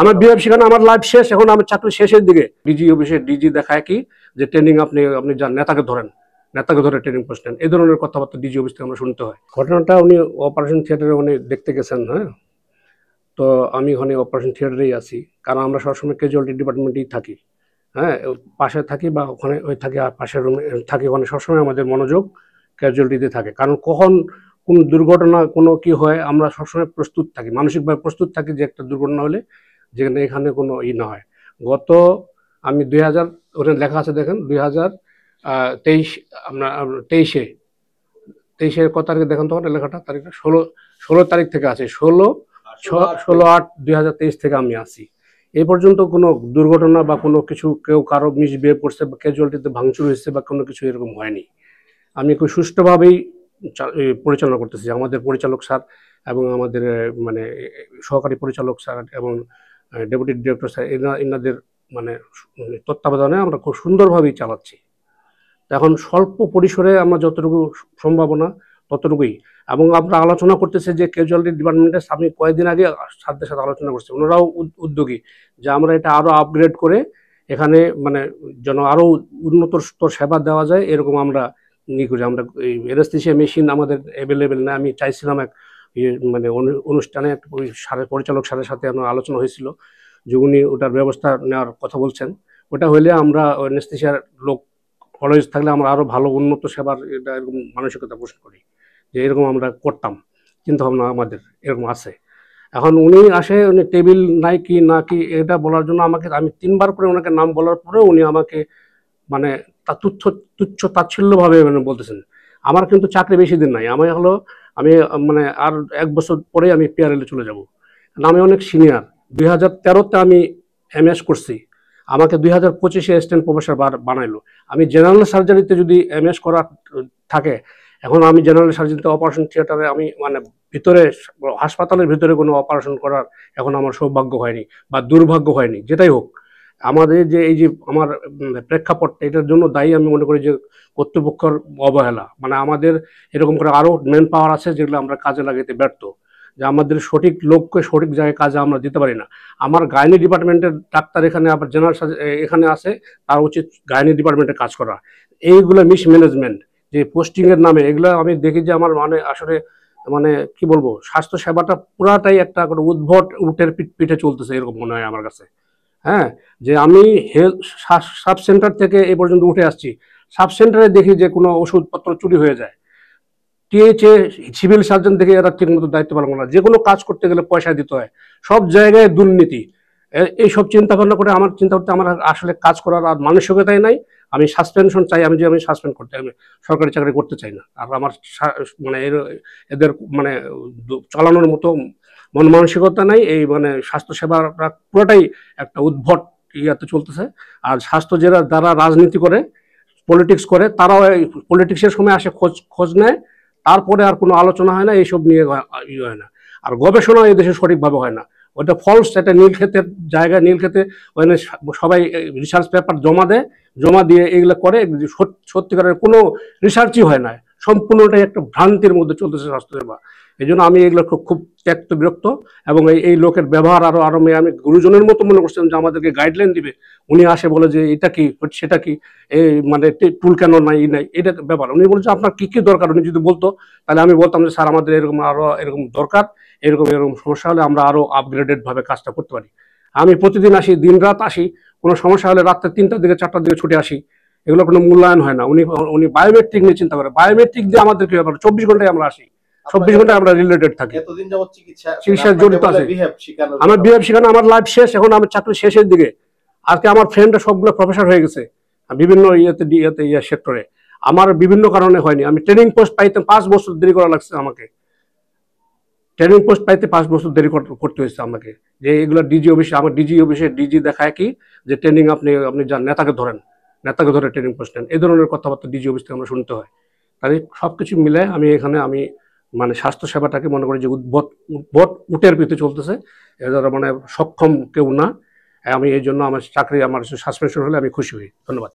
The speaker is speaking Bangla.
আমার বিএফ শিখানো, আমার লাইফ শেষ, এখন আমার চাকরি শেষের দিকে। ডিজি অফিসে ডিজি দেখায় কি যে ট্রেনিং আপনি আপনি যান, নেতাকে ধরেন, নেতাকে ধরে ট্রেনিং পোস্ট নেন, এই ধরনের কথাবার্তা ডিজি অফিস থেকে আমরা শুনতে হয়। ঘটনাটা উনি অপারেশন থিয়েটারে উনি দেখতে গেছেন। হ্যাঁ, তো আমি ওখানে অপারেশন থিয়েটারেই আছি, কারণ আমরা সবসময় ক্যাজুয়ালিটি ডিপার্টমেন্টেই থাকি। হ্যাঁ, পাশে থাকি বা ওখানে ওই থাকি, আর পাশের রুমে থাকি, ওখানে সবসময় আমাদের মনোযোগ ক্যাজুয়ালিটিতে থাকে। কারণ কখন কোন দুর্ঘটনা কোনো কি হয় আমরা সবসময় প্রস্তুত থাকি, মানসিকভাবে প্রস্তুত থাকি যে একটা দুর্ঘটনা হলে যেখানে এখানে কোনো না হয়। গত আমি 2000, ওখানে লেখা আছে দেখেন, 2023, আপনার 23-এর কত তারিখে দেখেন তখন লেখাটা, তারিখটা 16 তারিখ থেকে আছে, 16/8/2023 থেকে আমি আছি। এই পর্যন্ত কোনো দুর্ঘটনা বা কোনো কিছু কেউ কারো মিসবিহেভ করছে বা ক্যাজুয়ালিটিতে ভাঙচুর হয়েছে বা কোনো কিছু এরকম হয়নি। আমি খুব সুষ্ঠুভাবেই পরিচালনা করতেছি। আমাদের পরিচালক স্যার এবং আমাদের মানে সহকারী পরিচালক স্যার এবং ডেপুটি ডিরেক্টর স্যার এনাদের মানে তত্ত্বাবধানে আমরা খুব সুন্দরভাবেই চালাচ্ছি। এখন স্বল্প পরিসরে আমরা যতটুকু সম্ভাবনা ততটুকুই, এবং আমরা আলোচনা করতেছি যে ক্যাজুয়ালিটি ডিপার্টমেন্টের, আমি কয়েকদিন আগে স্যারদের সাথে আলোচনা করছি, ওনারাও উদ্যোগী যে আমরা এটা আরও আপগ্রেড করে এখানে মানে যেন আরও উন্নত স্তর সেবা দেওয়া যায়, এরকম আমরা নিয়ে করি। আমরা এই অ্যানেস্থেসিয়া মেশিন আমাদের অ্যাভেলেবেল না। আমি চাইছিলাম এক মানে অনুষ্ঠানে ওই স্যারের পরিচালক স্যারের সাথে আমার আলোচনা হয়েছিল যে উনি ওটার ব্যবস্থা নেওয়ার কথা বলছেন। ওটা হলে আমরা অ্যানেস্থেসিয়ার লোক কলেজ থাকলে আমরা আরও ভালো উন্নত সেবার এটা এরকম মানসিকতা পোষণ করি যে এরকম আমরা করতাম, চিন্তাভাবনা আমাদের এরকম আছে। এখন উনি আসে, উনি টেবিল নাই কি না কি এটা বলার জন্য আমাকে, আমি 3বার করে ওনাকে নাম বলার পরেও উনি আমাকে মানে তা তুচ্ছ তাচ্ছিল্যভাবে মানে বলতেছেন। আমার কিন্তু চাকরি বেশি দিন নাই, আমি মানে আর 1 বছর পরে আমি পিআরএলে চলে যাব, কারণ আমি অনেক সিনিয়র। 2013-তে আমি এমএস করছি, আমাকে 2025-এ অ্যাসিস্ট্যান্ট প্রফেসর বানাইলো। আমি জেনারেল সার্জারিতে যদি এমএস করা থাকে, এখন আমি জেনারেল সার্জারিতে অপারেশন থিয়েটারে আমি মানে ভিতরে হাসপাতালের ভিতরে কোনো অপারেশন করার এখন আমার সৌভাগ্য হয়নি বা দুর্ভাগ্য হয়নি, যেটাই হোক। আমাদের যে এই যে আমার প্রেক্ষাপট, এটার জন্য দায়ী আমি মনে করি যে কর্তৃপক্ষের অবহেলা। মানে আমাদের এরকম করে আরও ম্যান পাওয়ার আছে যেগুলো আমরা কাজে লাগাতে ব্যর্থ, যে আমাদের সঠিক লোককে সঠিক জায়গায় কাজে আমরা দিতে পারি না। আমার গাইনি ডিপার্টমেন্টের ডাক্তার এখানে আবার জেনারেল এখানে আছে, তার উচিত গাইনি ডিপার্টমেন্টে কাজ করা। এইগুলো মিসম্যানেজমেন্ট যে পোস্টিংয়ের নামে, এগুলো আমি দেখি যে আমার মানে আসলে মানে কি বলবো, স্বাস্থ্য সেবাটা পুরাটাই একটা উদ্ভট উটের পিঠে চলতেছে এরকম মনে হয় আমার কাছে। হ্যাঁ, যে আমি হেলথ সাব সেন্টার থেকে এ পর্যন্ত উঠে আসছি, সাব সেন্টারে দেখি যে কোনো ওষুধপত্র চুরি হয়ে যায়, টিএইচএ সিভিল সার্জন থেকে এরা ঠিকমতো দায়িত্ব পালন করে না, যে কোনো কাজ করতে গেলে পয়সা দিতে হয়, সব জায়গায় দুর্নীতি। এইসব চিন্তা ভাবনা করে আমার চিন্তা করতে আমার আসলে কাজ করার আর মানসিকতাই নাই। আমি সাসপেনশন চাই, আমি সাসপেন্ড করতে, আমি সরকারি চাকরি করতে চাই না। আর আমার মানে এদের মানে চালানোর মতো মন মানসিকতা নাই। এই মানে স্বাস্থ্যসেবা পুরোটাই একটা উদ্ভট ইয়াতে চলতেছে। আর স্বাস্থ্য যারা রাজনীতি করে, পলিটিক্স করে, তারাও পলিটিক্সের সময় আসে খোঁজ নেয়, তারপরে আর কোনো আলোচনা হয় না, এইসব নিয়ে হয় না। আর গবেষণা এই দেশে সঠিকভাবে হয় না, ওইটা ফলস, একটা নীলক্ষেতের জায়গায়, নীলক্ষেতে ওখানে সবাই রিসার্চ পেপার জমা দিয়ে এগুলো করে, সত্যিকারের কোনো রিসার্চই হয় না, সম্পূর্ণটাই একটা ভ্রান্তির মধ্যে চলতেছে স্বাস্থ্যসেবা। এই জন্য আমি এগুলো খুব ত্যক্ত বিরক্ত, এবং এই লোকের ব্যবহার আরো আমি গুরুজনের মতো মনে করছিলাম যে আমাদেরকে গাইডলাইন দিবে। উনি আসে বলে যে এটা কি সেটা কি, এই মানে টুল কেন নাই নাই, এটা ব্যাপার। উনি বলছে আপনার কি কি দরকার, উনি যদি বলতো তাহলে আমি বলতাম যে স্যার আমাদের এরকম আরো এরকম দরকার, এরকম সমস্যা হলে আমরা আরো আপগ্রেডেড ভাবে কাজটা করতে পারি। আমি প্রতিদিন আসি, দিন রাত আসি, কোনো সমস্যা হলে রাত্রে 3টার দিকে 4টার দিকে ছুটে আসি, এগুলো কোনো মূল্যায়ন হয় না। উনি বায়োমেট্রিক নিয়ে চিন্তা করে, বায়োমেট্রিক দিয়ে আমাদের কি ব্যাপার, 24 ঘন্টায় আমরা আসি, 24 ঘন্টায় আমরা রিলেটেড থাকি, চিকিৎসায় জড়িত আছে। আমার বিহেভ শিখানো, আমার লাইফ শেষ, এখন আমার চাকরি শেষের দিকে। আজকে আমার ফ্রেন্ডরা সবগুলো প্রফেসর হয়ে গেছে বিভিন্ন সেক্টরে, আমার বিভিন্ন কারণে হয়নি। আমি ট্রেনিং পোস্ট পাইতে 5 বছর দেরি করা লাগছে, আমাকে ট্রেনিং পোস্ট পাইতে 5 বছর দেরি করতে হয়েছে আমাকে। যে এগুলো ডিজি অফিসে, আমার ডিজি অফিসে ডিজি দেখায় কি যে ট্রেনিং আপনি যান, নেতাকে ধরে ট্রেনিং পোস্ট নেন, এই ধরনের কথাবার্তা ডিজি অফিস থেকে আমরা শুনতে হয়। তাই সবকিছু মিলে আমি এখানে মানে স্বাস্থ্য সেবাটাকে মনে করি যে উদ্ভট উটের পিঠে চলতেছে, এদের মানে সক্ষম কেউ না। আমি এই জন্য আমার চাকরি, আমার সাসপেনশন হলে আমি খুশি হই। ধন্যবাদ।